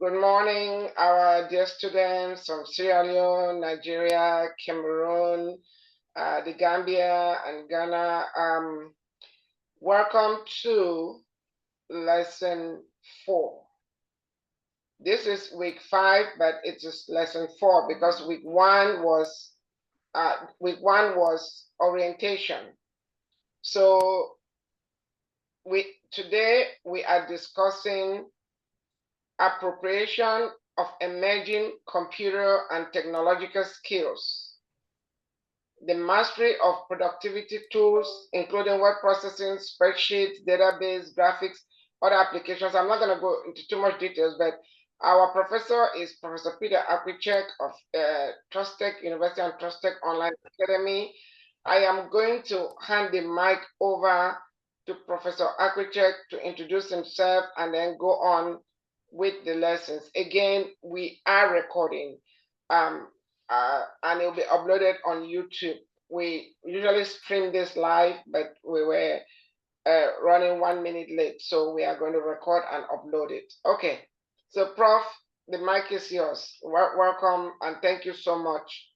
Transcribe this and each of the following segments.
Good morning, our dear students from Sierra Leone, Nigeria, Cameroon, the Gambia, and Ghana. Welcome to lesson 4. This is week 5, but it is lesson 4 because week 1 was orientation. So today we are discussing appropriation of emerging computer and technological skills, the mastery of productivity tools, including word processing, spreadsheets, database, graphics, other applications. I'm not going to go into too much details, but our professor is Professor Peter Akwichek of TrusTech University and TrusTech Online Academy. I am going to hand the mic over to Professor Akwichek to introduce himself and then go on with the lessons. Again, we are recording and it will be uploaded on YouTube. We usually stream this live, but we were running 1 minute late, so we are going to record and upload it. Okay, so Prof, the mic is yours. Welcome and thank you so much.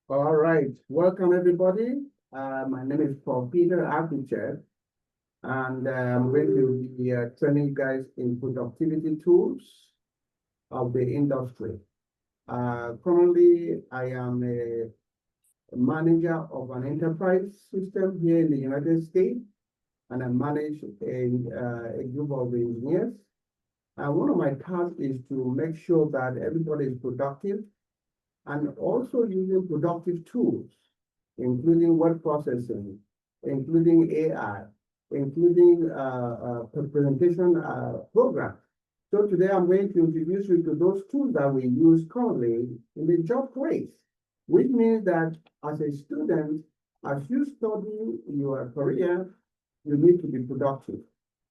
All right, welcome everybody. My name is Prof. Peter Akwichek, and I'm going to be training you guys in productivity tools of the industry. Currently, I am a manager of an enterprise system here in the United States, and I manage a group of engineers. And one of my tasks is to make sure that everybody is productive and also using productive tools, including word processing, including AI, including presentation programs. So today I'm going to introduce you to those tools that we use currently in the job place, which means that as a student, as you study your career, you need to be productive.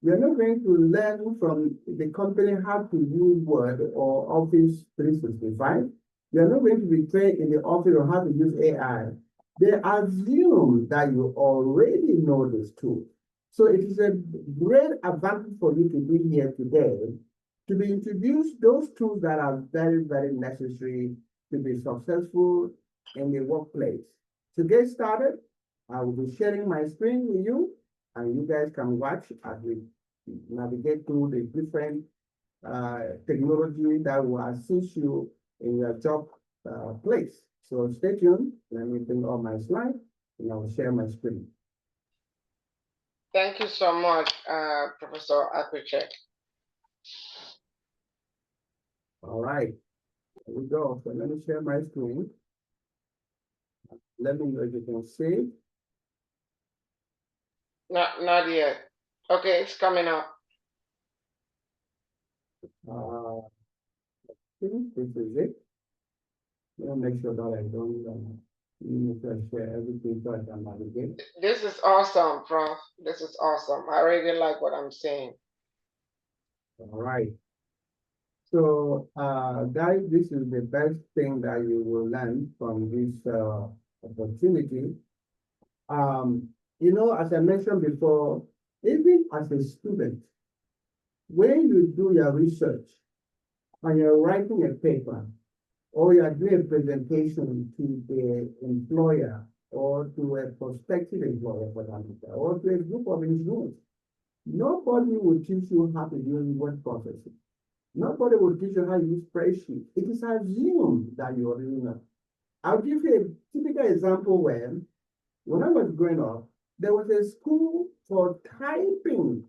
You're not going to learn from the company how to use Word or Office 365. You're not going to be trained in the office on how to use AI. They assume that you already know this tool. So it is a great advantage for you to be here today to be introduced those tools that are very, very necessary to be successful in the workplace. To get started, I will be sharing my screen with you, and you guys can watch as we navigate through the different technology that will assist you in your job place. So stay tuned. Let me bring all my slides, and I will share my screen. Thank you so much, Professor Akwichek. All right, here we go. So let me share my screen. Let me know if you can see. Not yet. Okay, it's coming up. This is it. Let me make sure that I don't need to share everything so I can navigate. This is awesome, Prof. This is awesome. I really like what I'm saying. All right. So, guys, this is the best thing that you will learn from this opportunity. You know, as I mentioned before, even as a student, when you do your research and you're writing a paper, or you are doing a presentation to the employer or to a prospective employer, for that matter, or to a group of engineers, nobody will teach you how to use word processing. Nobody will teach you how to use spreadsheet. It is assumed that you already know. I'll give you a typical example when I was growing up, there was a school for typing,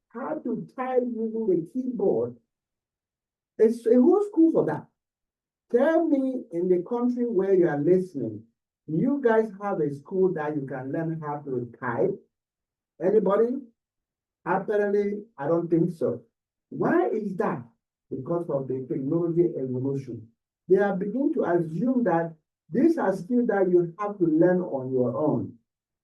how to type using the keyboard. It's a whole school for that. Tell me, in the country where you are listening, do you guys have a school that you can learn how to type? Anybody? Apparently, I don't think so. Why is that? Because of the technology evolution. They are beginning to assume that these are skills that you have to learn on your own.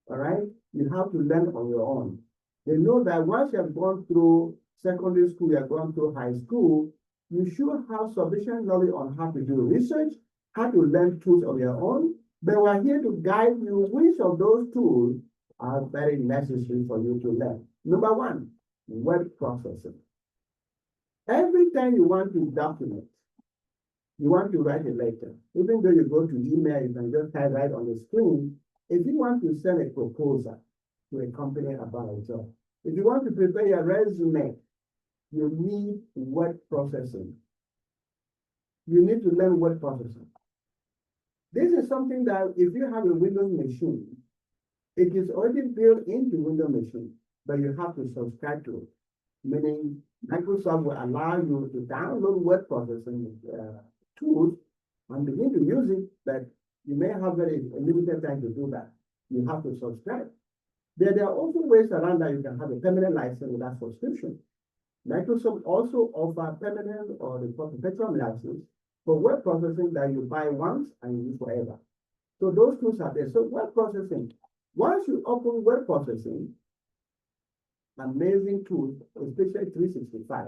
All right? You have to learn on your own. They know that once you have gone through secondary school, you have gone through high school, you should have sufficient knowledge on how to do research, how to learn tools of your own, but we're here to guide you which of those tools are very necessary for you to learn. Number one, word processing. Every time you want to document, you want to write a letter, even though you go to email, you can just type right on the screen. If you want to send a proposal to a company about a job, if you want to prepare your resume, you need word processing. You need to learn word processing. This is something that if you have a Windows machine, it is already built into Windows machine, but you have to subscribe to it. Meaning Microsoft will allow you to download word processing tools and begin to use it, but you may have very limited time to do that. You have to subscribe. There are also ways around that you can have a permanent license without subscription. Microsoft also offers permanent or the perpetual license for word processing that you buy once and you use forever. So those tools are there. So word processing, once you open word processing, amazing tools, especially 365,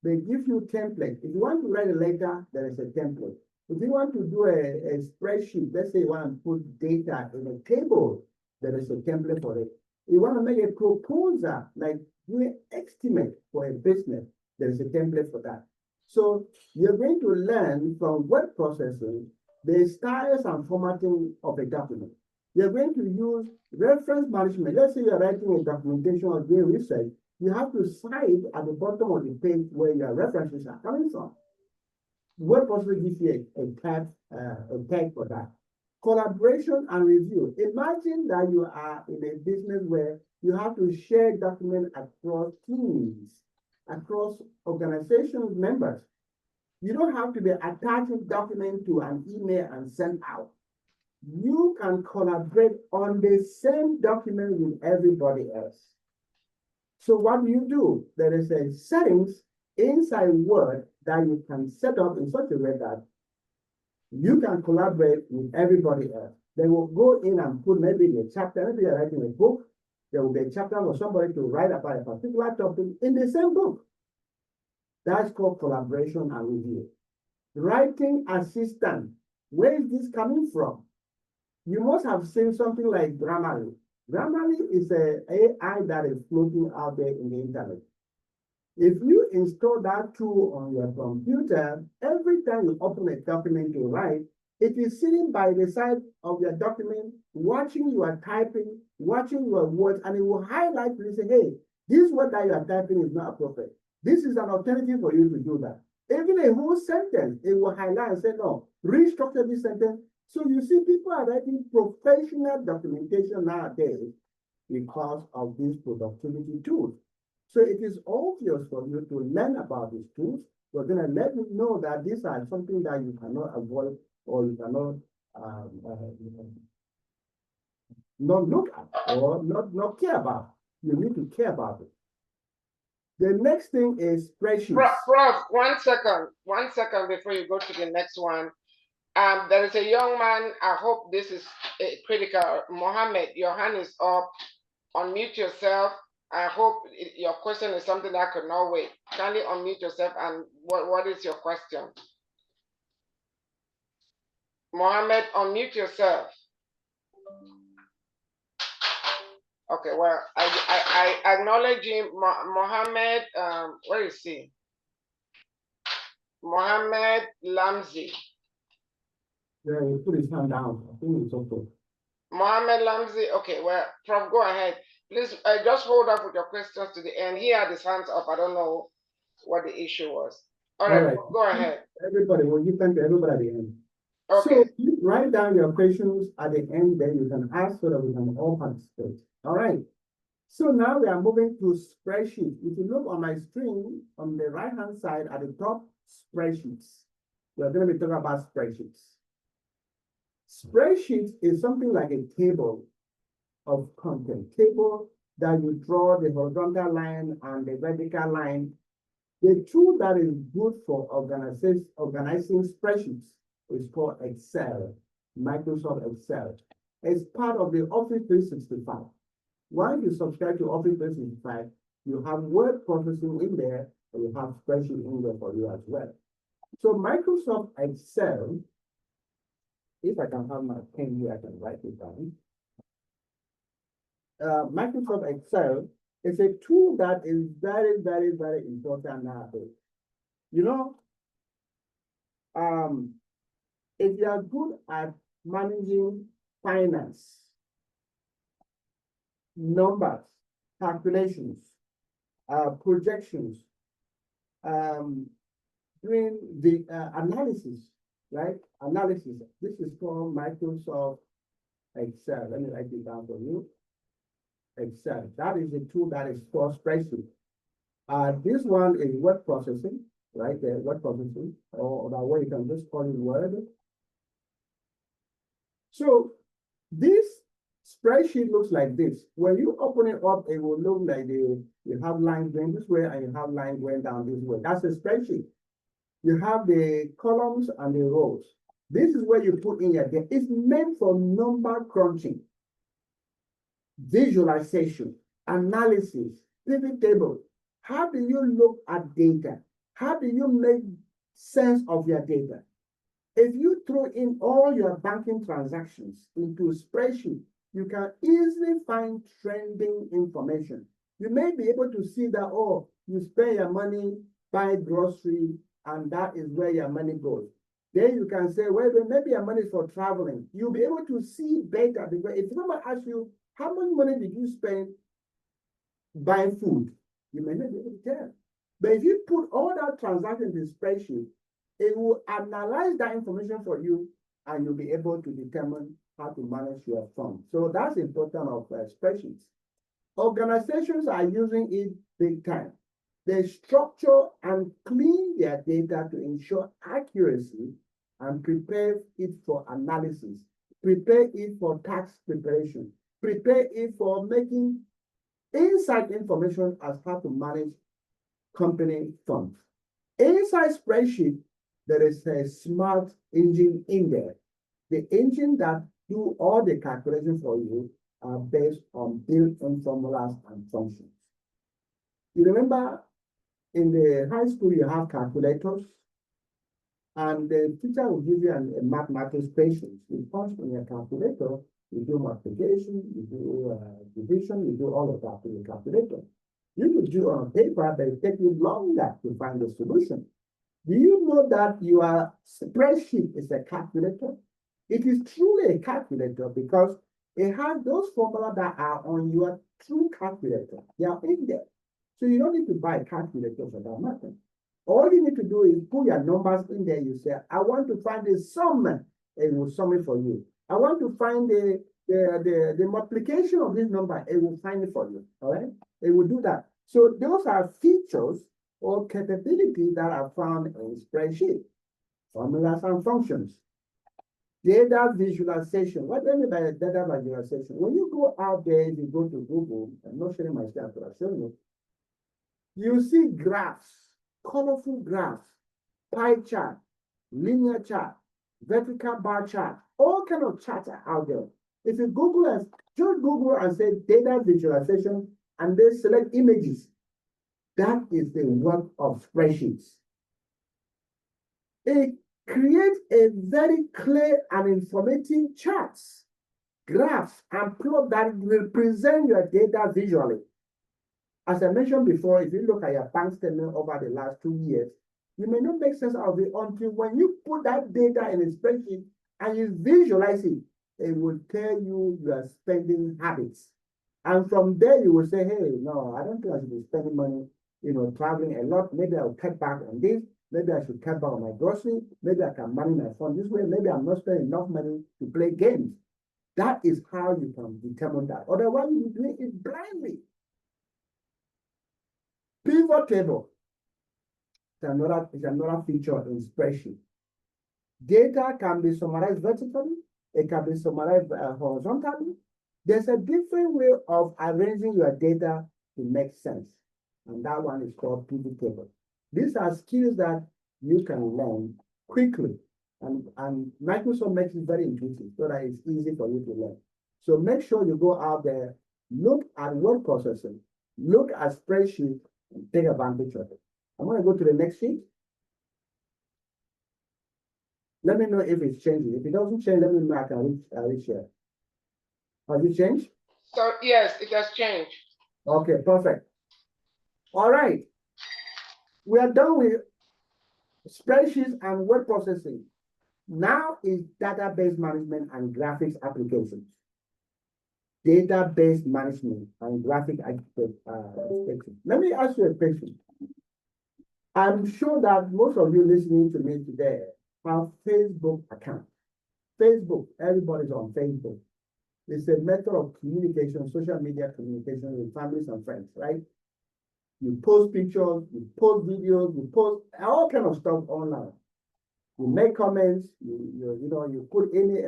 they give you template. If you want to write a letter, there is a template. If you want to do a spreadsheet, let's say you want to put data in a table, there is a template for it. You want to make a proposal, like do an estimate for a business, there is a template for that. So you're going to learn from word processing the styles and formatting of a document. You're going to use reference management. Let's say you're writing a documentation or doing research, you have to cite at the bottom of the page where your references are coming from. Word processing gives you a tag for that. Collaboration and review. Imagine that you are in a business where you have to share documents across teams, across organizations members. You don't have to be attaching document to an email and send out. You can collaborate on the same document with everybody else. So what do? There is a settings inside Word that you can set up in such a way that you can collaborate with everybody else. They will go in and put maybe a chapter, maybe you're writing a book, there will be a chapter for somebody to write about a particular topic in the same book. That's called collaboration and review. Writing assistant, where is this coming from? You must have seen something like Grammarly. Grammarly is an AI that is floating out there in the internet. If you install that tool on your computer, every time you open a document to write, it is sitting by the side of your document, watching you are typing, watching your words, and it will highlight and say, hey, this word that you are typing is not appropriate. This is an alternative for you to do that. Even a whole sentence, it will highlight and say, no, restructure this sentence. So you see, people are writing professional documentation nowadays because of these productivity tools. So it is obvious for you to learn about these tools. We're going to let you know that these are something that you cannot avoid or you cannot not look at or not care about. You need to care about it. The next thing is spreadsheets. Prof, 1 second. 1 second before you go to the next one. There is a young man, I hope this is critical. Mohammed, your hand is up. Unmute yourself. I hope your question is something that could not wait. Kindly unmute yourself and what is your question? Mohammed, unmute yourself. Okay, well, I acknowledge him. Mohammed, where is he? Mohammed Lamzi. Yeah, he put his hand down. I think it's okay. Mohammed Lamzi, okay, well, Prof, go ahead. Please, just hold up with your questions to the end. He had his hands up. I don't know what the issue was. All right. Go ahead. Everybody, will you thank everybody at the end? Okay. So you write down your questions at the end, then you can ask so that we can all participate. All right. So now we are moving to spreadsheet. If you look on my screen, on the right-hand side at the top, spreadsheets. We're going to be talking about spreadsheets. Spreadsheets is something like a table of content, table that you draw the horizontal line and the vertical line. The tool that is good for organizing spreadsheets is called Excel, Microsoft Excel. It's part of the Office 365. Once you subscribe to Office 365, you have word processing in there, and you have spreadsheet in there for you as well. So Microsoft Excel, if I can have my pen here, I can write it down. Microsoft Excel is a tool that is very, very, very important nowadays. You know, if you are good at managing finance, numbers, calculations, projections, doing the analysis, right? Analysis. This is called Microsoft Excel. Let me write it down for you. Excel. That is a tool that is called spreadsheet. This one is word processing, right? Word processing, or that way you can just call it Word. So this spreadsheet looks like this. When you open it up, it will look like you have lines going this way and you have lines going down this way. That's a spreadsheet. You have the columns and the rows. This is where you put in your data. It's meant for number crunching, visualization, analysis, pivot table. How do you look at data? How do you make sense of your data? If you throw in all your banking transactions into a spreadsheet, you can easily find trending information. You may be able to see that, oh, you spend your money, buy grocery, and that is where your money goes. Then you can say, well, maybe your money is for traveling. You'll be able to see better because if someone asks you, how much money did you spend buying food? You may not be able to tell. But if you put all that transaction in the spreadsheet, it will analyze that information for you and you'll be able to determine how to manage your funds. So that's important of spreadsheets. Organizations are using it big time. They structure and clean their data to ensure accuracy and prepare it for analysis, prepare it for tax preparation, prepare it for making inside information as how to manage company funds. Inside spreadsheet, there is a smart engine in there. The engine that do all the calculations for you are based on built-in formulas and functions. You remember in the high school, you have calculators, and the teacher will give you a mathematics patient. You punch in your calculator, you do multiplication, you do division, you do all of that with the calculator. You could do on paper, but it takes you longer to find the solution. Do you know that your spreadsheet is a calculator? It is truly a calculator because it has those formulas that are on your true calculator. They are in there. So you don't need to buy a calculator for that matter. All you need to do is put your numbers in there. You say, I want to find the sum, and it will sum it for you. I want to find the multiplication of this number, it will find it for you. All right? It will do that. So those are features or capabilities that are found in spreadsheet, formulas and functions. Data visualization. What do I mean by data visualization? When you go out there, you go to Google, I'm not showing myself, but I'll show you. You see graphs, colorful graphs, pie chart, linear chart, vertical bar chart, all kind of charts are out there. If you Google and just Google and say data visualization and then select images, that is the work of spreadsheets. It creates a very clear and informative charts, graphs, and plot that will present your data visually. As I mentioned before, if you look at your bank statement over the last 2 years, you may not make sense of it until when you put that data in a spreadsheet and you visualize it, it will tell you your spending habits. And from there, you will say, hey, no, I don't think I should be spending money, traveling a lot. Maybe I'll cut back on this. Maybe I should cut back on my grocery. Maybe I can manage my fund this way. Maybe I'm not spending enough money to play games. That is how you can determine that. Otherwise, you're doing it blindly. Pivot table is another feature in spreadsheet. Data can be summarized vertically. It can be summarized horizontally. There's a different way of arranging your data to make sense. And that one is called pivot table. These are skills that you can learn quickly. And Microsoft makes it very intuitive so that it's easy for you to learn. So make sure you go out there, look at word processing, look at spreadsheet, and take advantage of it. I'm going to go to the next sheet. Let me know if it's changing. If it doesn't change, let me know I can reach here. Has it changed? So yes, it has changed. Okay, perfect. All right. We are done with spreadsheets and word processing. Now is database management and graphics applications. Database management and graphic applications. Let me ask you a question. I'm sure that most of you listening to me today have Facebook accounts. Facebook, everybody's on Facebook. It's a method of communication, social media communication with families and friends, right? You post pictures, you post videos, you post all kind of stuff online. You make comments, you put any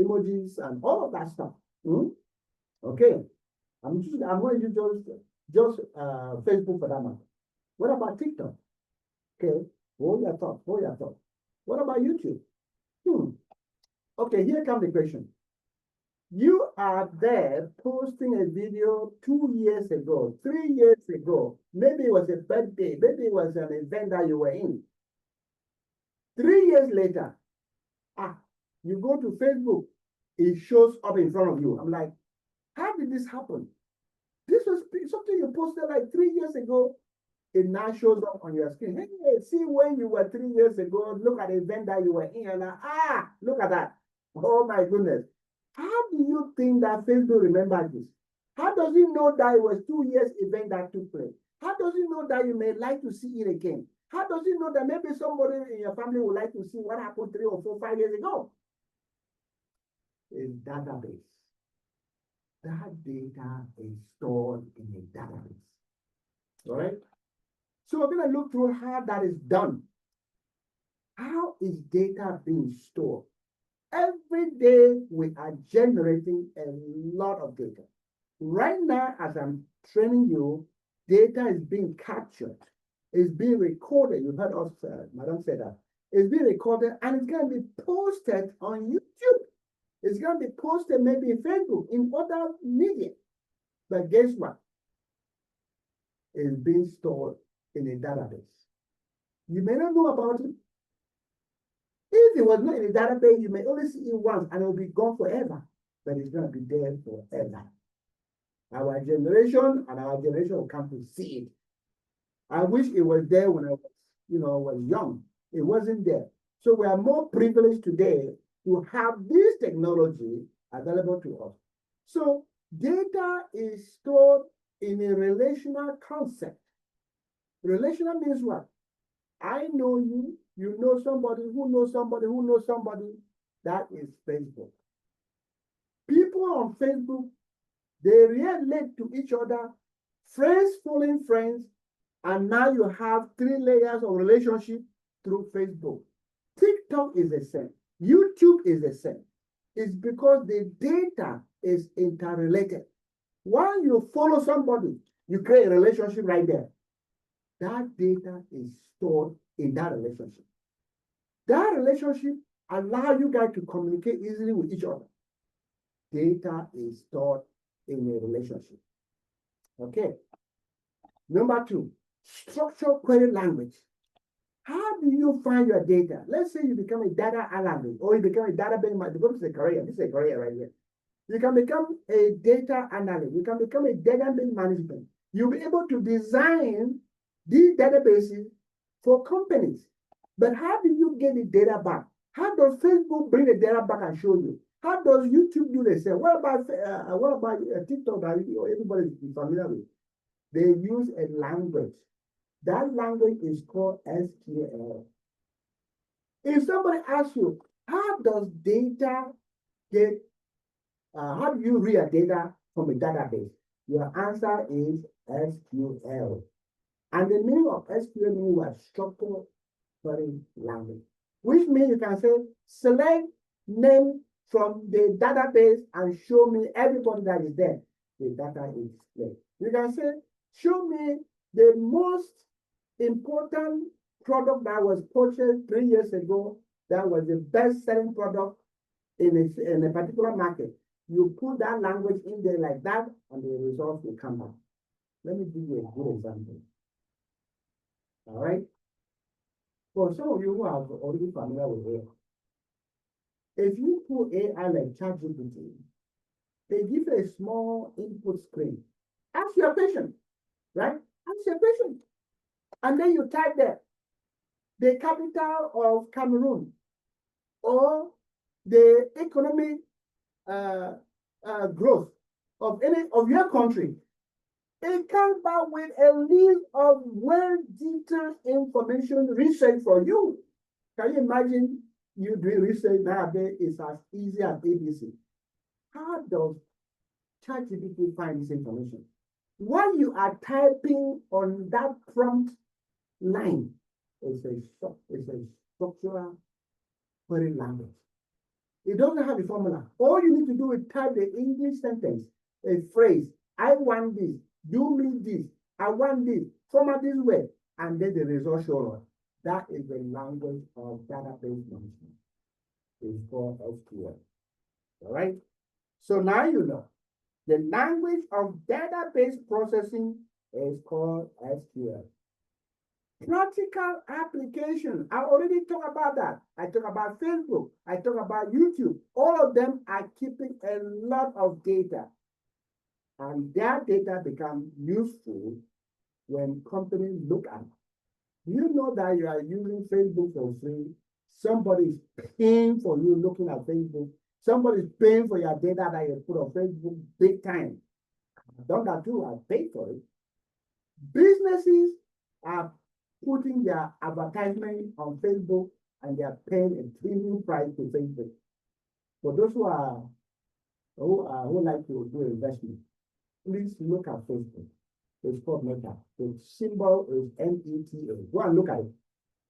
emojis and all of that stuff. Okay, I'm going to use just Facebook for that matter. What about TikTok? Okay, hold your thought. What about YouTube? Okay, here comes the question. You are there posting a video 2 years ago, 3 years ago. Maybe it was a birthday. Maybe it was an event that you were in. 3 years later, you go to Facebook, it shows up in front of you. I'm like, how did this happen? This was something you posted like 3 years ago. It now shows up on your screen. Hey, see when you were 3 years ago, look at the event that you were in. And look at that. Oh my goodness. How do you think that Facebook remembered this? How does it know that it was 2 years event that took place? How does it know that you may like to see it again? How does it know that maybe somebody in your family would like to see what happened 3 or 4, 5 years ago? A database. That data is stored in a database. All right? So we're going to look through how that is done. How is data being stored? Every day we are generating a lot of data. Right now, as I'm training you, data is being captured. It's being recorded. You heard us, Madam said that. It's being recorded and it's going to be posted on YouTube. It's going to be posted maybe in Facebook, in other media. But guess what? It's being stored in a database. You may not know about it. If it was not in a database, you may only see it once and it will be gone forever. But it's going to be there forever. Our generation will come to see it. I wish it was there when I was young. It wasn't there. So we are more privileged today to have this technology available to us. So data is stored in a relational concept. Relational means what? I know you, you know somebody who knows somebody who knows somebody. That is Facebook. People on Facebook, they relate to each other, friends following friends, and now you have 3 layers of relationship through Facebook. TikTok is the same. YouTube is the same. It's because the data is interrelated. While you follow somebody, you create a relationship right there. That data is stored in that relationship. That relationship allows you guys to communicate easily with each other. Data is stored in a relationship. Okay. Number 2, structured query language. How do you find your data? Let's say you become a data analyst or you become a database manager. This is a career. This is a career right here. You can become a data analyst. You can become a database management. You'll be able to design these databases for companies. But how do you get the data back? How does Facebook bring the data back and show you? How does YouTube do the same? What about TikTok that everybody is familiar with? They use a language. That language is called SQL. If somebody asks you, how does data get, how do you read data from a database? Your answer is SQL. And the meaning of SQL means what? Structured query language, which means you can say, select name from the database and show me everybody that is there. The data is displayed. You can say, show me the most important product that was purchased 3 years ago that was the best-selling product in a particular market. You put that language in there like that, and the results will come back. Let me give you a good example. All right? For some of you who are already familiar with AI, if you put AI like ChatGPT, they give a small input screen. Ask your question, right? Ask your question. And then you type there. the capital of Cameroon, or the economic growth of any of your country. It comes back with a list of well-detailed information research for you. Can you imagine you doing research nowadays is as easy as ABC? How does ChatGPT find this information? While you are typing on that prompt line, it's a structural query language. It doesn't have a formula. All you need to do is type the English sentence, a phrase. I want this. Do me this. I want this. Format this way. And then the result shows up. That is the language of database management. It's called SQL. All right? So now you know. The language of database processing is called SQL. Practical application. I already talked about that. I talked about Facebook. I talked about YouTube. All of them are keeping a lot of data. And their data become useful when companies look at it. You know that you are using Facebook for free. Somebody is paying for you looking at Facebook. Somebody is paying for your data that you put on Facebook big time. I've done that too. I paid for it. Businesses are putting their advertisement on Facebook and they are paying a premium price to Facebook. For those who like to do investment, please look at Facebook. It's called Meta. The symbol is META. Go and look at it.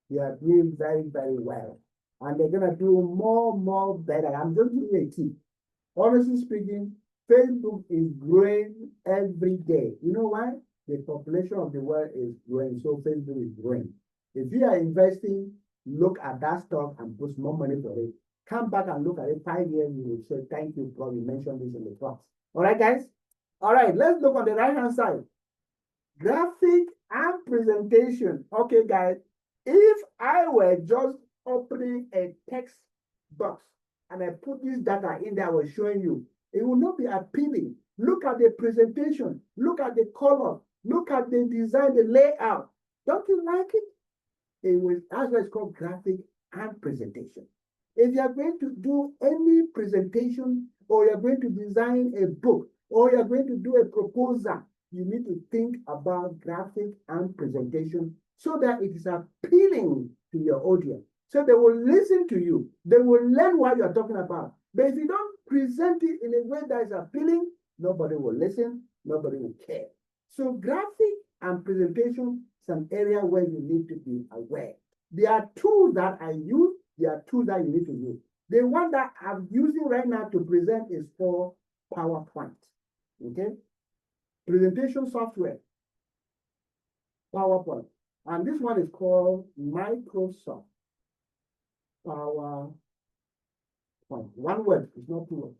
They are doing very, very well. And they're going to do more better. I'm just giving a tip. Honestly speaking, Facebook is growing every day. You know why? The population of the world is growing, so Facebook is growing. If you are investing, look at that stock and put more money for it. Come back and look at it 5 years, you will say, thank you, Prof. You mentioned this in the class. All right, guys? All right, let's look on the right-hand side. Graphic and presentation. Okay, guys, if I were just opening a text box and I put this data in there I was showing you, it will not be appealing. Look at the presentation. Look at the color. Look at the design, the layout. Don't you like it? That's why it's called graphic and presentation. If you are going to do any presentation, or you're going to design a book, or you're going to do a proposal, you need to think about graphic and presentation so that it is appealing to your audience. So they will listen to you. They will learn what you're talking about. But if you don't present it in a way that is appealing, nobody will listen, nobody will care. So graphic and presentation is an area where you need to be aware. There are tools that I use, there are tools that you need to use. The one that I'm using right now to present is for PowerPoint. Okay? Presentation software, PowerPoint. And this one is called Microsoft PowerPoint. One word, it's not two words.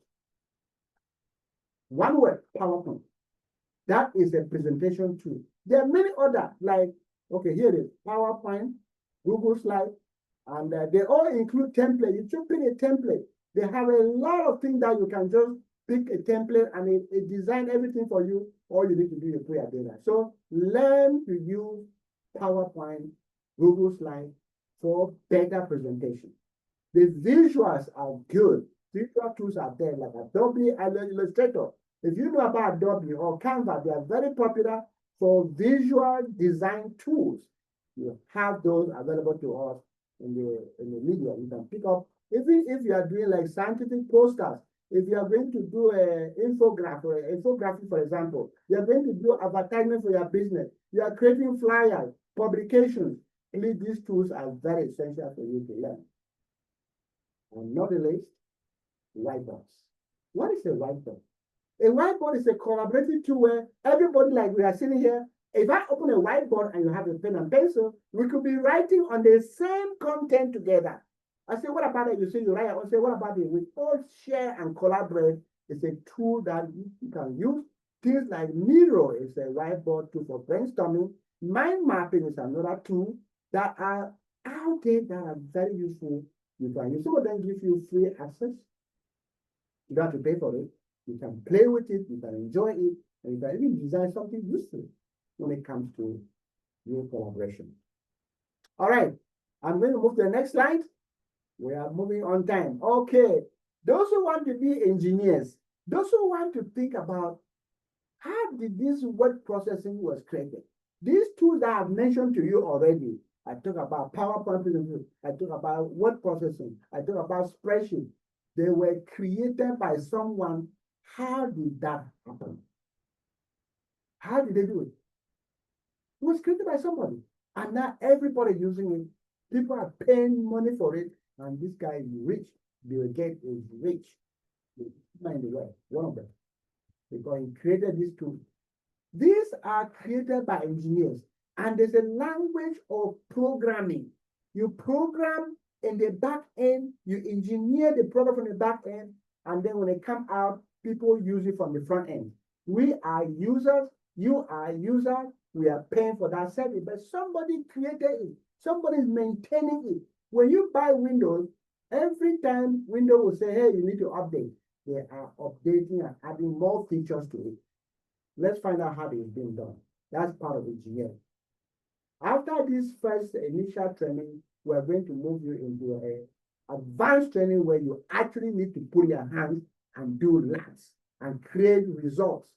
One word, PowerPoint. That is a presentation tool. There are many other, like, okay, here it is, PowerPoint, Google Slide, and they all include template. You just pick a template. They have a lot of things that you can just pick a template and it design everything for you. All you need to do is put your data. So learn to use PowerPoint, Google Slide for better presentation. The visuals are good. Visual tools are there, like Adobe Illustrator. If you know about Adobe or Canva, they are very popular for visual design tools. You have those available to us in the media. You can pick up, even if you are doing like scientific posters, if you are going to do an infographic, for example, you are going to do advertisement for your business, you are creating flyers, publications, these tools are very essential for you to learn. And not the least, whiteboards. What is a whiteboard? A whiteboard is a collaborative tool where everybody, like we are sitting here, if I open a whiteboard and you have a pen and pencil, we could be writing on the same content together. I say, what about it? You say you write. I say, what about it? We all share and collaborate. It's a tool that you can use. Things like Miro is a whiteboard tool for brainstorming. Mind mapping is another tool that are out there that are very useful. You can use. Some of them give you free access. You don't have to pay for it. You can play with it, you can enjoy it, and you can even design something useful when it comes to your collaboration. All right. I'm going to move to the next slide. We are moving on time. Okay. Those who want to be engineers, those who want to think about how did this word processing was created? These tools that I've mentioned to you already, I talk about PowerPoint, I talk about word processing, I talk about spreadsheet. They were created by someone. How did that happen? How did they do it? It was created by somebody. And now everybody using it. People are paying money for it. And this guy is rich. Bill Gates is rich. In the world, one of them. Because he created these tools. These are created by engineers. And there's a language of programming. You program in the back end, you engineer the product from the back end, and then when it comes out, people use it from the front end. We are users, you are users, we are paying for that service, but somebody created it. Somebody is maintaining it. When you buy Windows, every time Windows will say, hey, you need to update. They are updating and adding more features to it. Let's find out how it is being done. That's part of engineering. After this first initial training, we're going to move you into an advanced training where you actually need to put your hands and do labs and create results,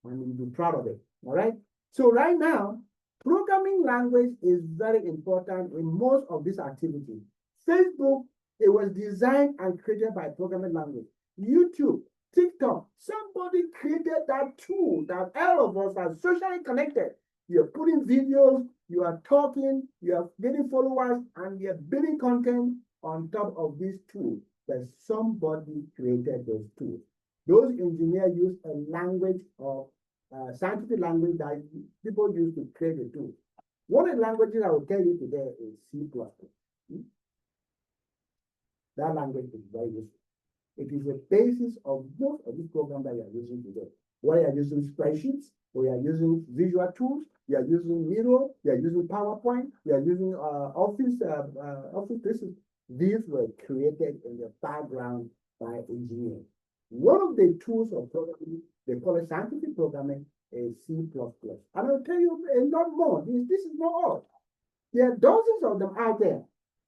and you'll be proud of it. All right. So right now, programming language is very important in most of these activities. Facebook, it was designed and created by programming language. YouTube, TikTok, somebody created that tool that all of us are socially connected. You're putting videos, you are talking, you are getting followers, and you're building content on top of this tool. But somebody created those tools. Those engineers use a language of scientific language that people use to create the tool. One of the languages I will tell you today is C++. That language is very useful. It is the basis of most of these programs that you are using today. Whether you are using spreadsheets, or you are using visual tools, you are using Miro, you are using PowerPoint, you are using Office 365. These were created in the background by engineers. One of the tools of programming, they call it scientific programming, is C++. And I'll tell you a lot more. This is not all. There are dozens of them out there.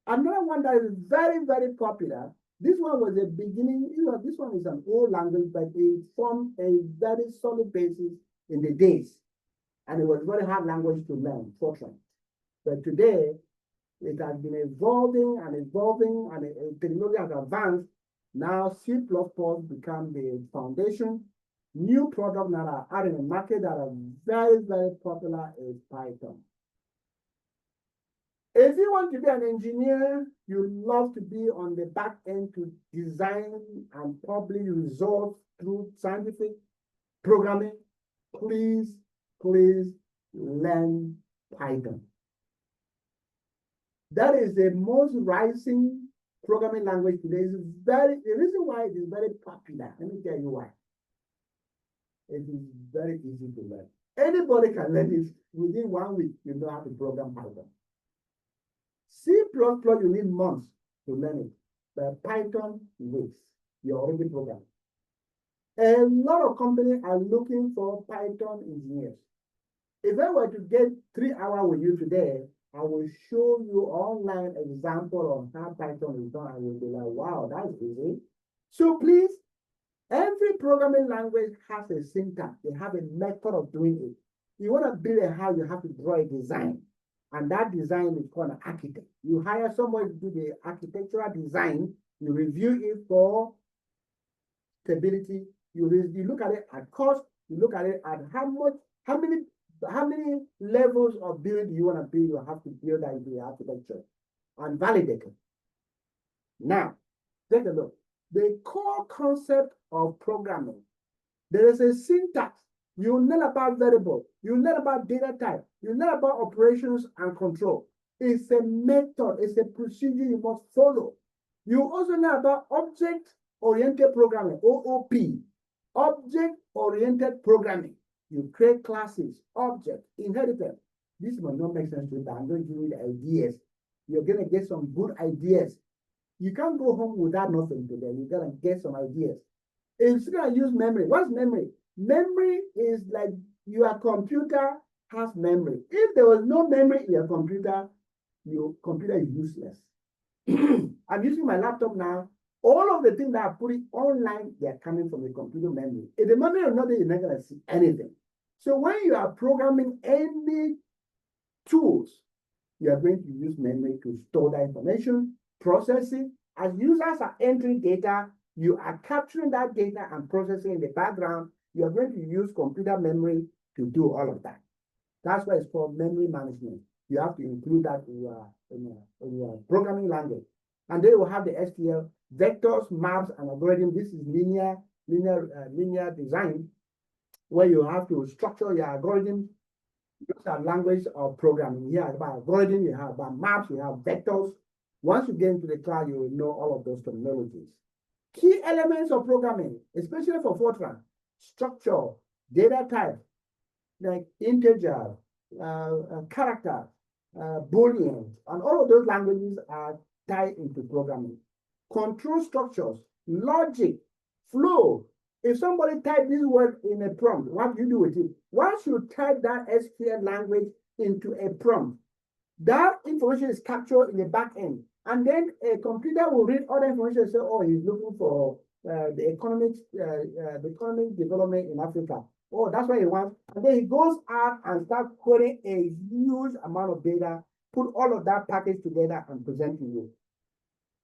Another one that is very, very popular. This one was a beginning, this one is an old language, but it formed a very solid basis in the days. And it was very hard language to learn, Fortran. But today, it has been evolving, and technology has advanced. Now C++ become the foundation. New products that are out in the market that are very, very popular is Python. If you want to be an engineer, you love to be on the back end to design and publish results through scientific programming, please learn Python. That is the most rising programming language today. The reason why it is very popular, let me tell you why. It is very easy to learn. Anybody can learn it within 1 week. You know how to program Python. C++, you need months to learn it. But Python, weeks. You're already programmed. A lot of companies are looking for Python engineers. If I were to get 3 hours with you today, I will show you online example of how Python is done. I will be like, wow, that's easy. So please, every programming language has a syntax. They have a method of doing it. You want to build a house, you have to draw a design. And that design is called an architect. You hire somebody to do the architectural design, you review it for stability, you look at it at cost, you look at it at how many levels of build you want to build, you have to build that into the architecture and validate it. Now, take a look. The core concept of programming, there is a syntax. You learn about variable, you learn about data type, you learn about operations and control. It's a method, it's a procedure you must follow. You also learn about object-oriented programming, OOP, object-oriented programming. You create classes, objects, inheritance. This might not make sense to you, but I'm going to give you the ideas. You're going to get some good ideas. You can't go home without nothing today. You're going to get some ideas. If you're going to use memory, what's memory? Memory is like your computer has memory. If there was no memory in your computer, your computer is useless. I'm using my laptop now. All of the things that I put it online, they're coming from the computer memory. If the memory is not there, you're not going to see anything. So when you are programming any tools, you are going to use memory to store that information, process it. As users are entering data, you are capturing that data and processing in the background. You are going to use computer memory to do all of that. That's why it's called memory management. You have to include that in your programming language. And then you will have the SQL, vectors, maps, and algorithms. This is linear design, where you have to structure your algorithm. Those are language of programming. You have about algorithm, you have about maps, you have vectors. Once you get into the cloud, you will know all of those terminologies. Key elements of programming, especially for Fortran: structure, data type, like integer, character, Boolean, and all of those languages are tied into programming. Control structures, logic, flow. If somebody type this word in a prompt, what do you do with it? Once you type that SQL language into a prompt, that information is captured in the back end. And then a computer will read other information and say, oh, he's looking for the economic development in Africa. Oh, that's what he wants. And then he goes out and starts querying a huge amount of data, put all of that package together and present to you.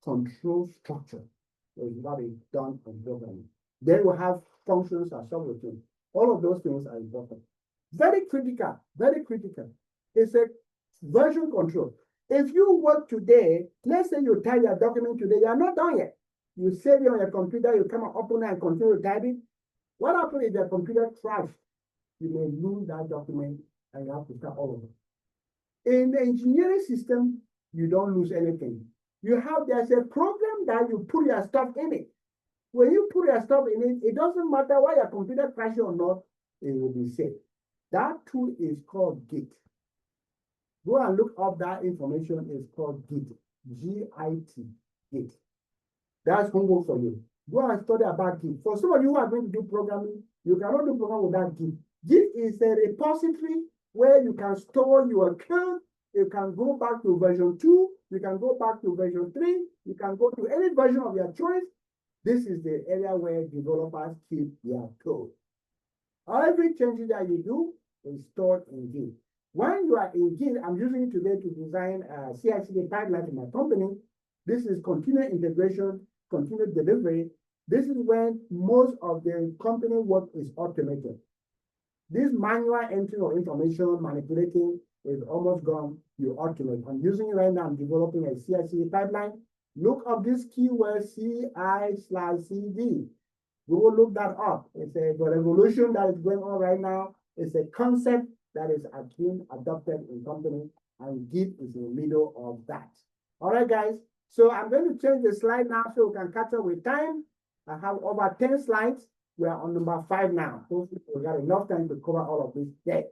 Control structure is what is done on programming. Then we have functions and subroutines. All of those things are important. Very critical, very critical. It's a version control. If you work today, let's say you type your document today, you are not done yet. You save it on your computer, you come and open it and continue to type it. What happens if your computer crashes? You may lose that document and you have to start all over. In the engineering system, you don't lose anything. There's a program that you put your stuff in it. When you put your stuff in it, it doesn't matter why your computer crashes or not, it will be safe. That tool is called Git. Go and look up that information. It's called Git. G-I-T, Git. That's homework for you. Go and study about Git. For some of you who are going to do programming, you cannot do programming without Git. Git is a repository where you can store your code. You can go back to version 2. You can go back to version 3. You can go to any version of your choice. This is the area where developers keep their code. Every change that you do is stored in Git. When you are in Git, I'm using it today to design a CI/CD pipeline in my company. This is continuous integration, continuous delivery. This is when most of the company work is automated. This manual entry of information, manipulating is almost gone. You automate. I'm using it right now. I'm developing a CI/CD pipeline. Look up this keyword CI/CD. Go look that up. It's a revolution that is going on right now. It's a concept that is being adopted in company, and Git is in the middle of that. All right, guys. So I'm going to change the slide now so we can catch up with time. I have over 10 slides. We are on number 5 now. Hopefully, we got enough time to cover all of this today.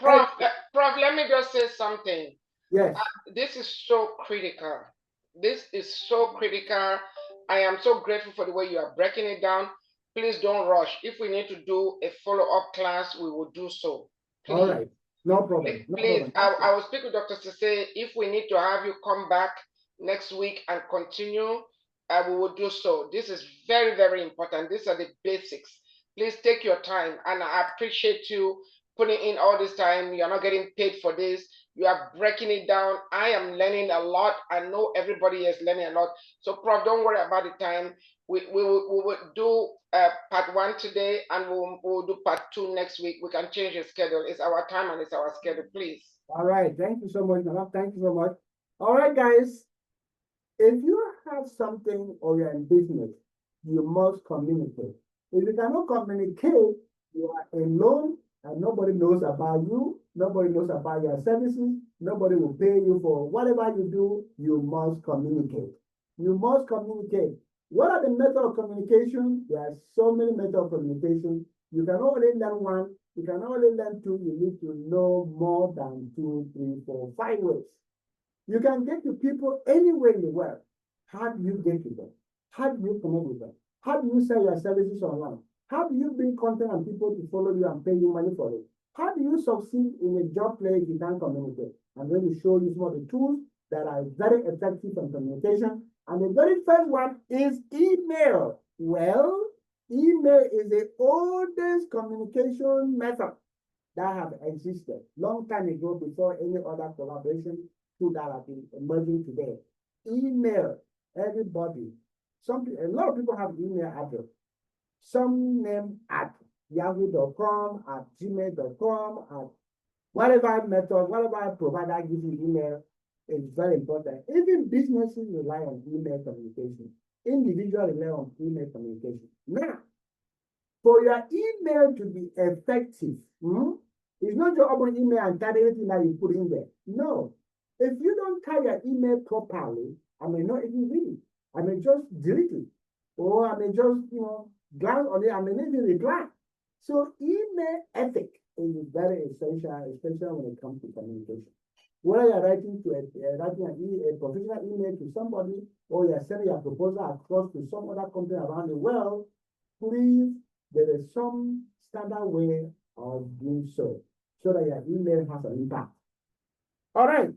Prof, let me just say something. Yes. This is so critical. This is so critical. I am so grateful for the way you are breaking it down. Please don't rush. If we need to do a follow-up class, we will do so. Please. All right. No problem. Please, I will speak with Dr. Sese. If we need to have you come back next week and continue, we will do so. This is very, very important. These are the basics. Please take your time, and I appreciate you putting in all this time. You're not getting paid for this. You are breaking it down. I am learning a lot. I know everybody is learning a lot. So, Prof, don't worry about the time. We will do part 1 today, and we'll do part 2 next week. We can change the schedule. It's our time and it's our schedule, please. All right. Thank you so much, Nana. Thank you so much. All right, guys. If you have something or you're in business, you must communicate. If you cannot communicate, you are alone and nobody knows about you. Nobody knows about your services. Nobody will pay you for whatever you do. You must communicate. You must communicate. What are the methods of communication? There are so many methods of communication. You can only learn one. You can only learn 2. You need to know more than 2, 3, 4, 5 ways. You can get to people anywhere in the world. How do you get to them? How do you connect with them? How do you sell your services online? How do you bring content and people to follow you and pay you money for it? How do you succeed in a job place if you can't communicate? I'm going to show you some of the tools that are very effective in communication. And the very first one is email. Well, email is the oldest communication method that have existed long time ago before any other collaboration tool that have been emerging today. Email, everybody. A lot of people have email address. Some name at yahoo.com, at gmail.com, at whatever method, whatever provider gives you email is very important. Even businesses rely on email communication. Individuals rely on email communication. Now, for your email to be effective, it's not just open email and type everything that you put in there. No. If you don't type your email properly, I may not even read it. I may just delete it. Or I may just, glance on it. I may not even reply. So email ethic is very essential, especially when it comes to communication. Whether you're writing a professional email to somebody or you're sending your proposal across to some other company around the world, please, there is some standard way of doing so that your email has an impact. All right.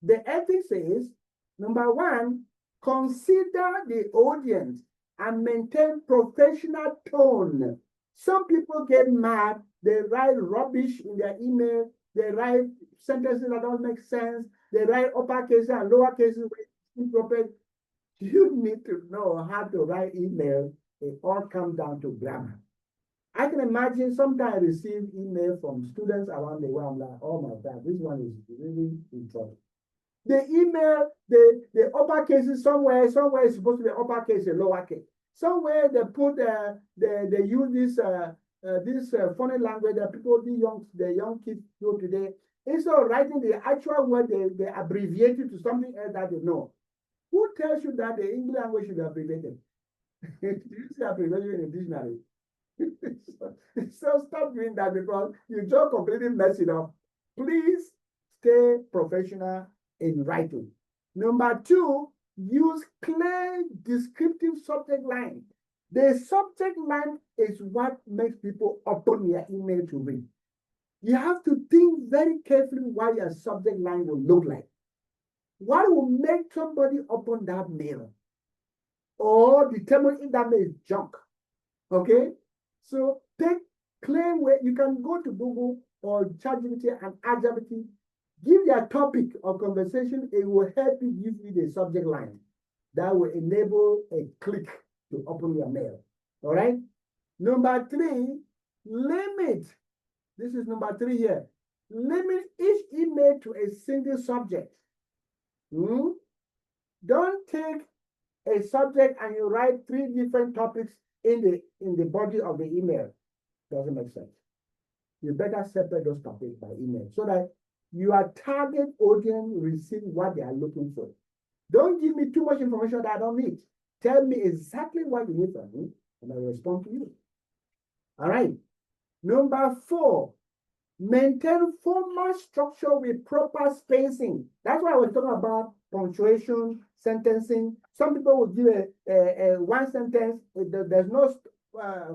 The ethics is, number one, consider the audience and maintain professional tone. Some people get mad, they write rubbish in their email, they write sentences that don't make sense, they write upper cases and lower cases with improper. You need to know how to write email. It all comes down to grammar. I can imagine sometimes I receive email from students around the world. I'm like, oh my God, this one is really in trouble. The email, the upper cases somewhere is supposed to be upper case and lower case. Somewhere they put they use this funny language that the young kids do today. Instead of writing the actual word, they abbreviate it to something else that they know. Who tells you that the English language should be abbreviated? Do you see abbreviation in the dictionary? So stop doing that because you just completely mess it up. Please stay professional in writing. Number two, use clear descriptive subject line. The subject line is what makes people open your email to read. You have to think very carefully what your subject line will look like. What will make somebody open that mail? Or determine if that mail is junk. Okay? So take clear way. You can go to Google or ChatGPT and AppGPT. Give your topic of conversation. It will help you give you the subject line that will enable a click to open your mail. All right. Number three, limit. This is number three here. Limit each email to a single subject. Don't take a subject and you write 3 different topics in the body of the email. Doesn't make sense. You better separate those topics by email so that your target audience receive what they are looking for. Don't give me too much information that I don't need. Tell me exactly what you need from me, and I will respond to you. All right. Number 4, maintain formal structure with proper spacing. That's why I was talking about punctuation, sentencing. Some people will give a one sentence. There's no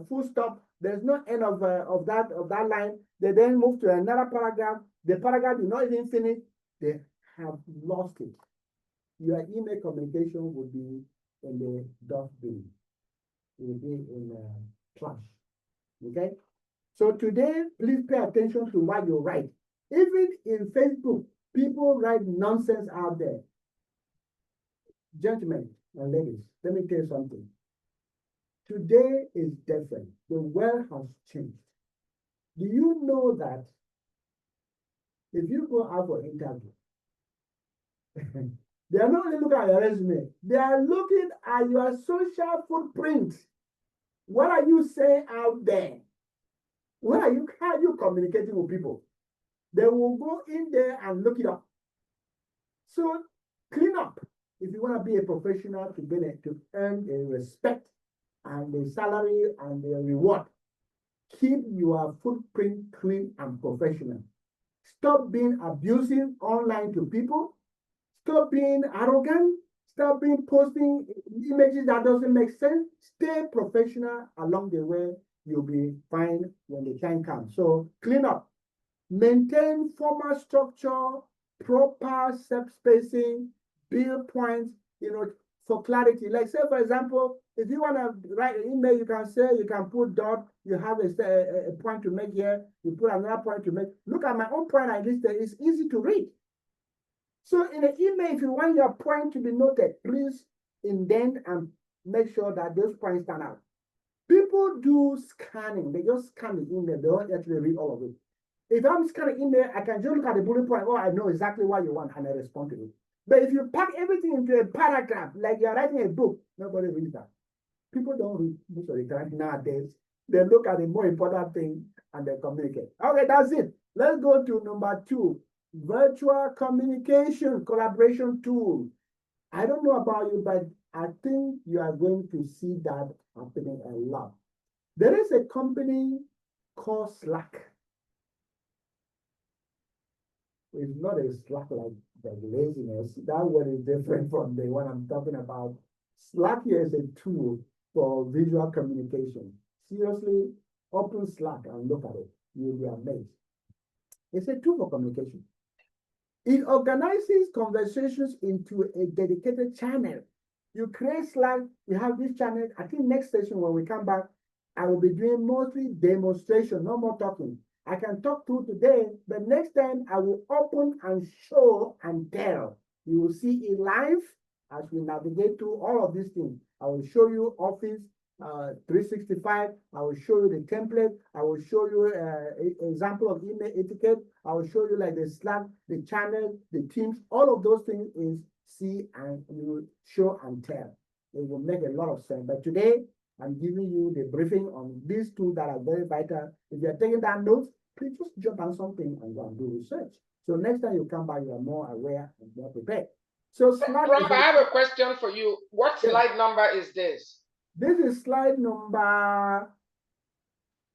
full stop. There's no end of that line. They then move to another paragraph. The paragraph did not even finish. They have lost it. Your email communication will be in the dustbin. It will be in trash. Okay? So today, please pay attention to what you write. Even in Facebook, people write nonsense out there. Gentlemen and ladies, let me tell you something. Today is different. The world has changed. Do you know that if you go out for interview, they are not only looking at your resume, they are looking at your social footprint. What are you saying out there? How are you communicating with people? They will go in there and look it up. So clean up if you want to be a professional to earn a respect and the salary and the reward. Keep your footprint clean and professional. Stop being abusive online to people. Stop being arrogant. Stop being posting images that doesn't make sense. Stay professional along the way. You'll be fine when the time comes. So clean up. Maintain formal structure, proper self-spacing. build points, for clarity. Like say, for example, if you want to write an email, you can say, you can put dot, you have a point to make here, you put another point to make. Look at my own point I listed, it's easy to read. So in an email, if you want your point to be noted, please indent and make sure that those points stand out. People do scanning, they just scan the email, they don't actually read all of it. If I'm scanning email, I can just look at the bullet point, oh, I know exactly what you want, and I respond to it. But if you pack everything into a paragraph, like you're writing a book, nobody reads that. People don't read most of the time nowadays. They look at the more important thing and they communicate. Okay, that's it. Let's go to number 2. Virtual communication collaboration tool. I don't know about you, but I think you are going to see that happening a lot. There is a company called Slack. It's not a Slack like the laziness. That one is different from the one I'm talking about. Slack here is a tool for visual communication. Seriously, open Slack and look at it. You'll be amazed. It's a tool for communication. It organizes conversations into a dedicated channel. You create Slack, you have this channel. I think next session when we come back, I will be doing mostly demonstration, no more talking. I can talk through today, but next time I will open and show and tell. You will see it live as we navigate through all of these things. I will show you Office 365. I will show you the template. I will show you an example of email etiquette. I will show you like the Slack, the channel, the Teams. All of those things is see and you show and tell. It will make a lot of sense. But today, I'm giving you the briefing on these two that are very vital. If you're taking down notes, please just jot on something and go and do research. So next time you come back, you are more aware and more prepared. So Slack. Prof, I have a question for you. What slide number is this? This is slide number,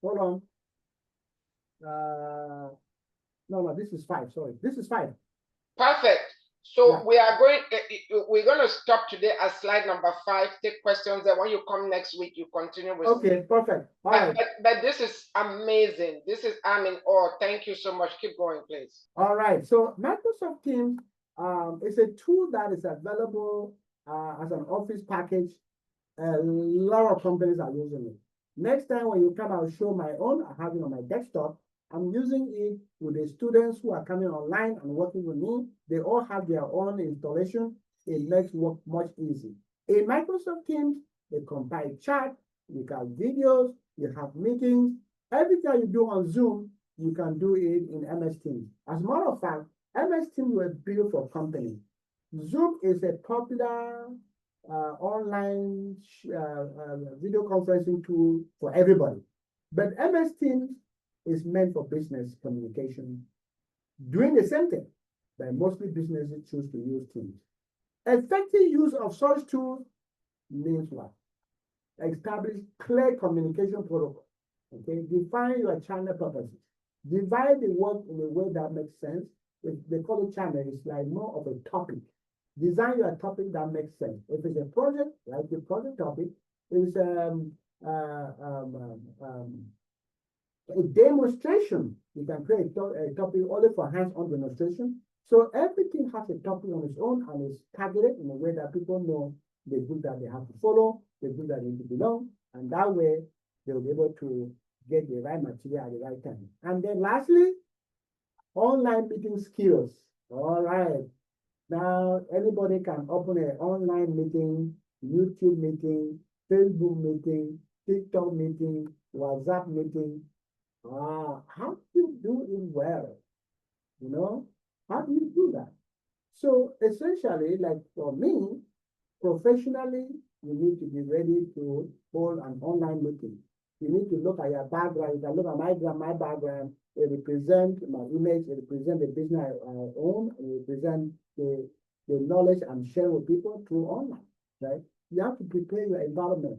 hold on. No, this is 5, sorry. This is 5. Perfect. So yeah. We're going to stop today at slide number 5, take questions, and when you come next week, you continue with. Okay, perfect. All right. But this is amazing. I'm in awe. Thank you so much. Keep going, please. All right. So Microsoft Teams is a tool that is available as an Office package. A lot of companies are using it. Next time when you come, I'll show my own. I have it on my desktop. I'm using it with the students who are coming online and working with me. They all have their own installation. It makes work much easier. In Microsoft Teams, they compile chat, you have videos, you have meetings. Everything you do on Zoom, you can do it in MS Teams. As a matter of fact, MS Teams were built for companies. Zoom is a popular online video conferencing tool for everybody. But MS Teams is meant for business communication, doing the same thing, but mostly businesses choose to use Teams. Effective use of such tools means what? Establish clear communication protocol. Okay, define your channel purposes. Divide the work in a way that makes sense. They call it channel, it's like more of a topic. Design your topic that makes sense. If it's a project, like the project topic, is a demonstration. You can create a topic only for hands-on demonstration. So everything has a topic on its own and is targeted in a way that people know the group that they have to follow, the group that they need to belong, and that way they'll be able to get the right material at the right time. And then lastly, online meeting skills. All right. Now, anybody can open an online meeting, YouTube meeting, Facebook meeting, TikTok meeting, WhatsApp meeting. How do you do it well? You know, how do you do that? So essentially, like for me, professionally, you need to be ready to hold an online meeting. You need to look at your background. You can look at my background. It represents my image. It represents the business I own. It represents the knowledge I'm sharing with people through online, right? You have to prepare your environment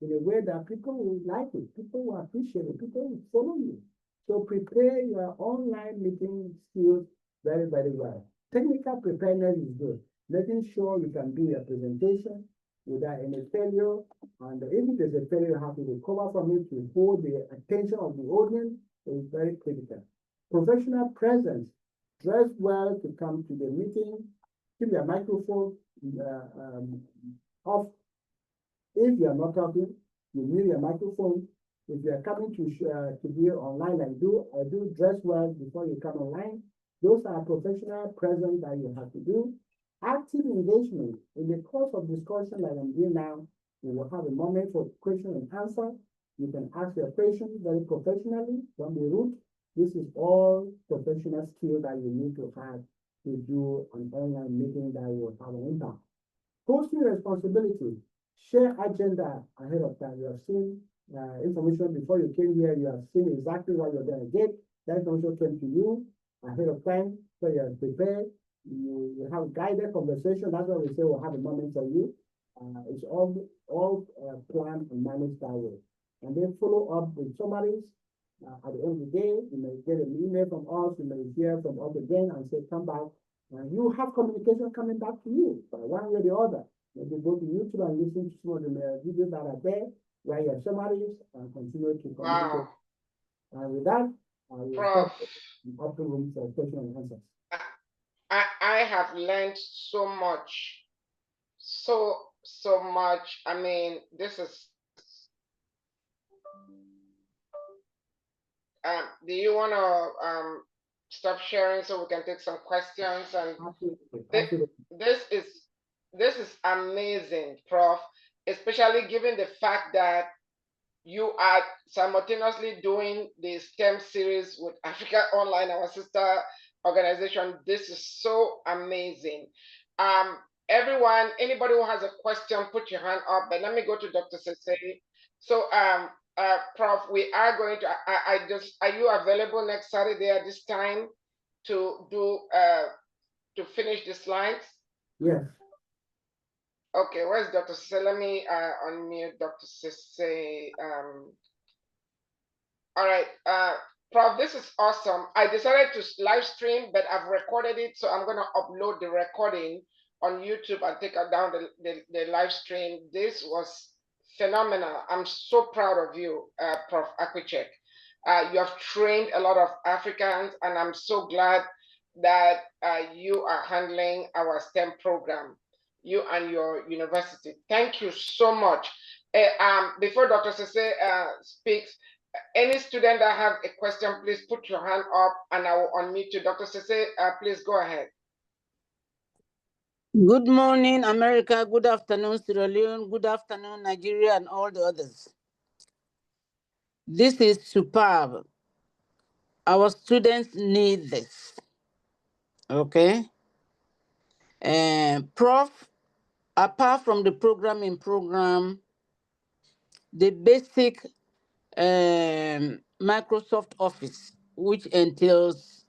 in a way that people will like it, people will appreciate it, people will follow you. So prepare your online meeting skills very, very well. Technical preparedness is good. Making sure you can do your presentation without any failure. And if there's a failure, you have to recover from it to hold the attention of the audience is very critical. Professional presence. Dress well to come to the meeting. keep your microphone off. If you are not talking, you mute your microphone. If you are coming to be online and do dress well before you come online, those are professional presence that you have to do. Active engagement in the course of discussion like I'm doing now. We will have a moment for question and answer. You can ask your question very professionally. Don't be rude. This is all professional skill that you need to have to do an online meeting that will have an impact. Posting responsibility, share agenda ahead of time. You have seen information before you came here. You have seen exactly what you're going to get. That information came to you ahead of time, so you are prepared. You have guided conversation. That's why we say we'll have a moment for you. It's all planned and managed that way. And then follow up with summaries. At the end of the day, you may get an email from us. You may hear from us again and say, come back. And you have communication coming back to you by one way or the other. Maybe go to YouTube and listen to some of the videos that are there, where you have summaries, and continue to communicate. Wow. And with that, I will Prof, stop up the room for question and answers. I have learned so much, so much. I mean, this is. Do you want to stop sharing so we can take some questions? And Absolutely. this is amazing, Prof. Especially given the fact that you are simultaneously doing the STEM series with Africa Online, our sister organization. This is so amazing. Everyone, anybody who has a question, put your hand up. But let me go to Dr. Sese. So, Prof, we are going to. Are you available next Saturday at this time to do to finish the slides? Yes. Okay, where's Dr. Sese? Let me unmute Dr. Sese. All right, Prof, this is awesome. I decided to live stream, but I've recorded it, so I'm going to upload the recording on YouTube and take down the live stream. This was phenomenal. I'm so proud of you, Prof. Akwichek. You have trained a lot of Africans, and I'm so glad that you are handling our STEM program, you and your university. Thank you so much. Before Dr. Sese speaks, any student that have a question, please put your hand up and I will unmute you. Dr. Sese, please go ahead. Good morning, America. Good afternoon, Sierra Leone. Good afternoon, Nigeria, and all the others. This is superb. Our students need this. Okay? And Prof, apart from the programming program, the basic Microsoft Office, which entails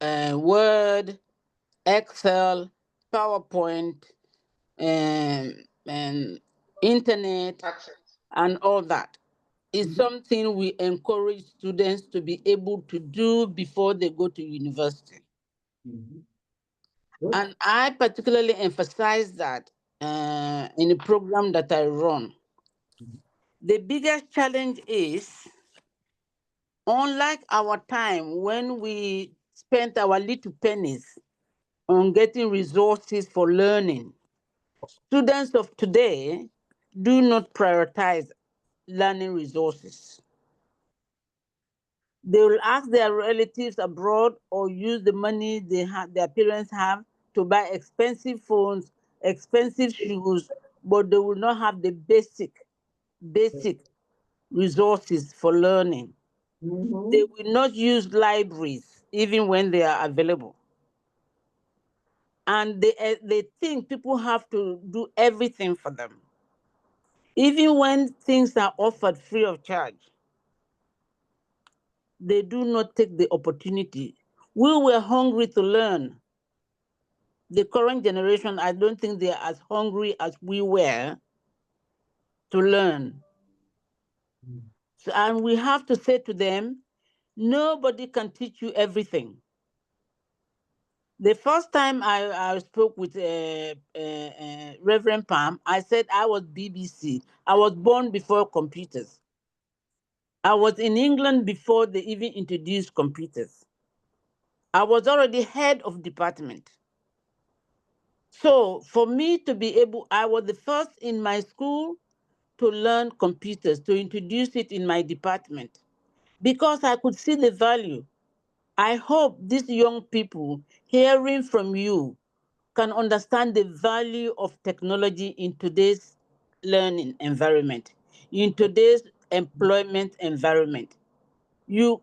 Word, Excel, PowerPoint, and internet, and all that, is something we encourage students to be able to do before they go to university. And I particularly emphasize that in the program that I run. The biggest challenge is, unlike our time when we spent our little pennies on getting resources for learning, students of today do not prioritize learning resources. They will ask their relatives abroad or use the money their parents have to buy expensive phones, expensive shoes, but they will not have the basic resources for learning. They will not use libraries even when they are available. And they think people have to do everything for them. Even when things are offered free of charge, they do not take the opportunity. We were hungry to learn. The current generation, I don't think they are as hungry as we were to learn. So, and we have to say to them, nobody can teach you everything. The first time I spoke with Reverend Pam, I said I was BBC. I was born before computers. I was in England before they even introduced computers. I was already head of department. So for me to be able, I was the first in my school to learn computers, to introduce it in my department, because I could see the value. I hope these young people hearing from you can understand the value of technology in today's learning environment, in today's employment environment. You,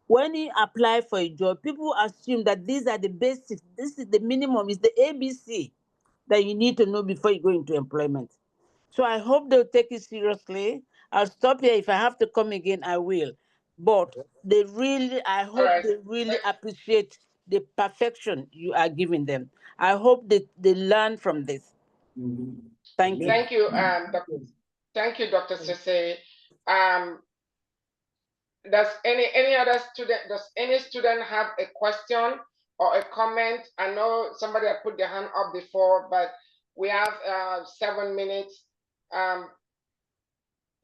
when you apply for a job, people assume that these are the basics, this is the minimum, is the ABC that you need to know before you go into employment. So I hope they'll take it seriously. I'll stop here. If I have to come again, I will. But they really, I All hope right. they really appreciate the perfection you are giving them. I hope that they learn from this. Thank you. Thank you, thank you, Dr. Sese. Does any other student, does any student have a question or a comment? I know somebody had put their hand up before, but we have 7 minutes.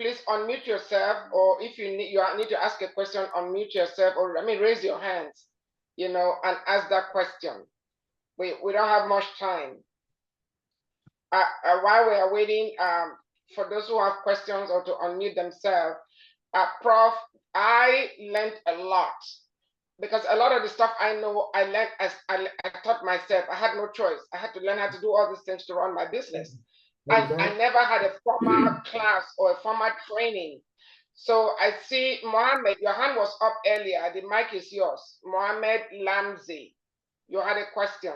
Please unmute yourself, or if you need to ask a question, unmute yourself, or raise your hands, and ask that question. We don't have much time. While we are waiting for those who have questions or to unmute themselves, Prof, I learned a lot, because a lot of the stuff I know, I learned as I taught myself. I had no choice. I had to learn how to do all these things to run my business. I never had a formal class or a formal training. So I see Mohammed, your hand was up earlier. The mic is yours. Mohammed Lamzi, you had a question.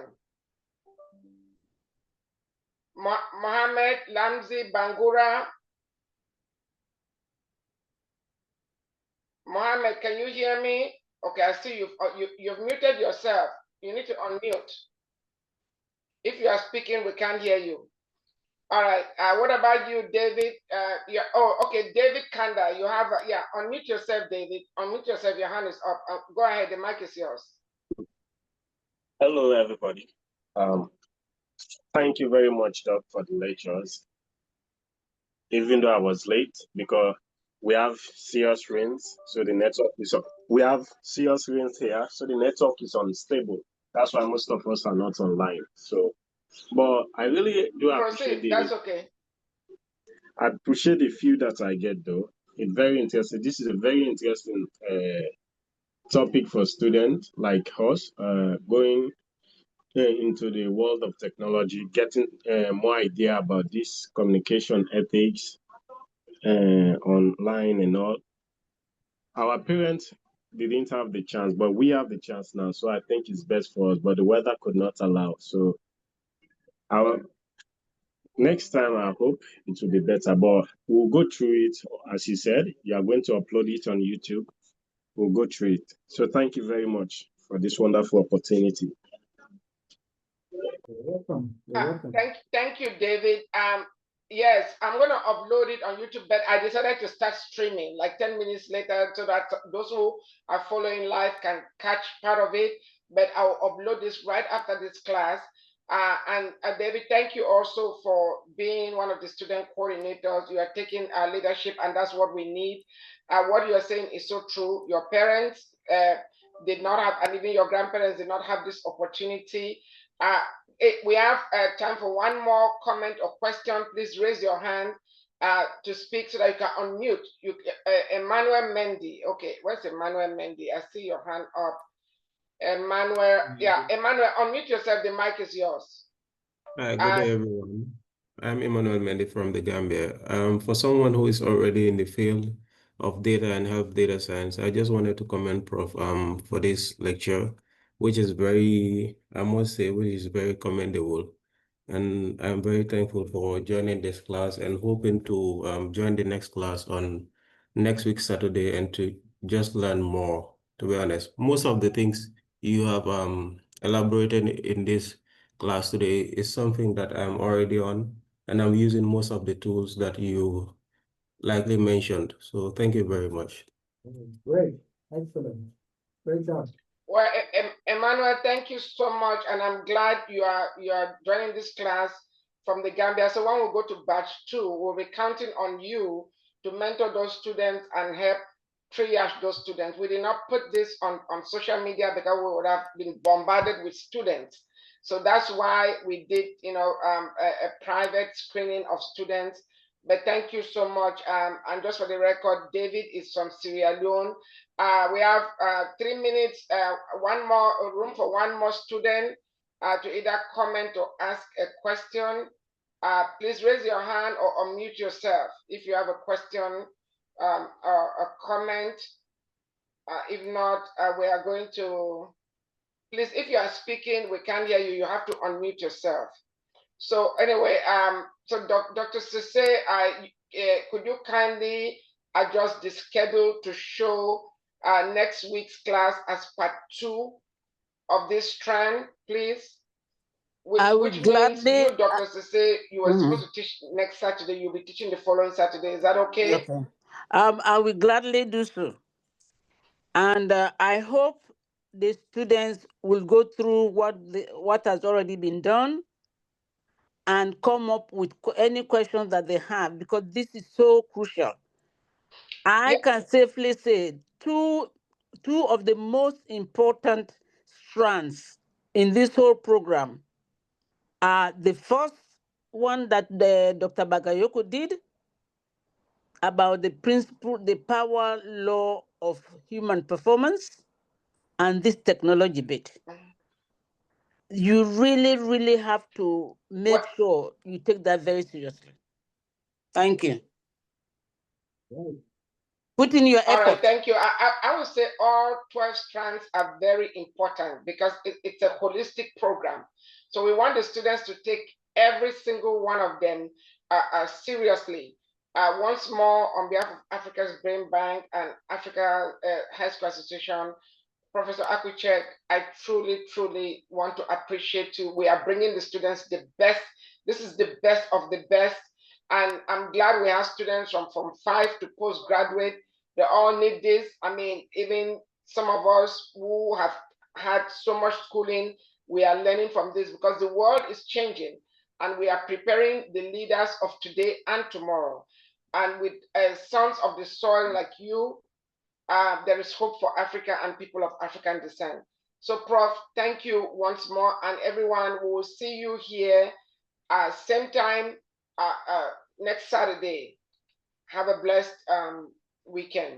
Mohammed Lamzi Bangura. Mohammed, can you hear me? Okay, I see you've muted yourself. You need to unmute. If you are speaking, we can't hear you. All right. What about you, David? Okay, David Kanda. You have unmute yourself, David. Unmute yourself. Your hand is up. Go ahead. The mic is yours. Hello, everybody. Thank you very much, Doc, for the lectures. Even though I was late, because we have serious rains, so the network is up. We have serious rains here, so the network is unstable. That's why most of us are not online. So, but I really do appreciate That's okay. I appreciate the few that I get, though. It's very interesting. This is a very interesting topic for students like us, going into the world of technology, getting more idea about this communication ethics online and all. Our parents didn't have the chance, but we have the chance now. So I think it's best for us, but the weather could not allow. So our next time, I hope it will be better, but we'll go through it. As you said, you are going to upload it on YouTube. We'll go through it. So thank you very much for this wonderful opportunity. You're welcome. You're welcome. Thank you, David. Yes, I'm gonna upload it on YouTube, but I decided to start streaming like 10 minutes later so that those who are following live can catch part of it. But I'll upload this right after this class. And David, thank you also for being one of the student coordinators. You are taking leadership, and that's what we need. What you are saying is so true. Your parents did not have, and even your grandparents did not have this opportunity. We have time for one more comment or question. Please raise your hand to speak so that you can unmute. Emmanuel Mendy. Okay, where's Emmanuel Mendy? I see your hand up. Emmanuel, Emmanuel, unmute yourself. The mic is yours. Hi, good day, everyone. I'm Emmanuel Mendy from the Gambia. For someone who is already in the field of data and health data science, I just wanted to commend Prof for this lecture, which is very, I must say, which is very commendable. And I'm very thankful for joining this class and hoping to join the next class on next week, Saturday, and to just learn more, to be honest. Most of the things you have elaborated in this class today is something that I'm already on, and I'm using most of the tools that you likely mentioned. So thank you very much. Great, excellent, great job. Well, Emmanuel, thank you so much, and I'm glad you are joining this class from the Gambia. So when we go to batch 2, we'll be counting on you to mentor those students and help triage those students. We did not put this on social media because we would have been bombarded with students. So that's why we did, a private screening of students. But thank you so much. And just for the record, David is from Sierra Leone. We have 3 minutes, one more room for one more student to either comment or ask a question. Please raise your hand or unmute yourself if you have a question or a comment. If not, we are going to, please, if you are speaking, we can't hear you. You have to unmute yourself. So anyway, so Dr. Sise, could you kindly adjust the schedule to show next week's class as part 2 of this trend, please? Which means you, Dr. Sise, you were supposed to teach next Saturday. You'll be teaching the following Saturday. Is that okay? Okay. I will gladly do so. And I hope the students will go through what has already been done and come up with any questions that they have, because this is so crucial. I can safely say two of the most important strands in this whole program are the first one that Dr. Bagayoko did about the principle, the power law of human performance, and this technology bit. You really, really have to make sure you take that very seriously. Thank you. Put in your effort. All right, thank you. I would say all 12 strands are very important because it's a holistic program. So we want the students to take every single one of them seriously. Once more, on behalf of Africa's Brain Bank and Africa High School Association, Professor Akwichek, I truly, truly want to appreciate you. We are bringing the students the best. This is the best of the best. And I'm glad we have students from 5 to postgraduate. They all need this. I mean, even some of us who have had so much schooling, we are learning from this because the world is changing and we are preparing the leaders of today and tomorrow. And with sons of the soil like you, there is hope for Africa and people of African descent. So, Prof, thank you once more, and everyone, we will see you here same time next Saturday. Have a blessed weekend.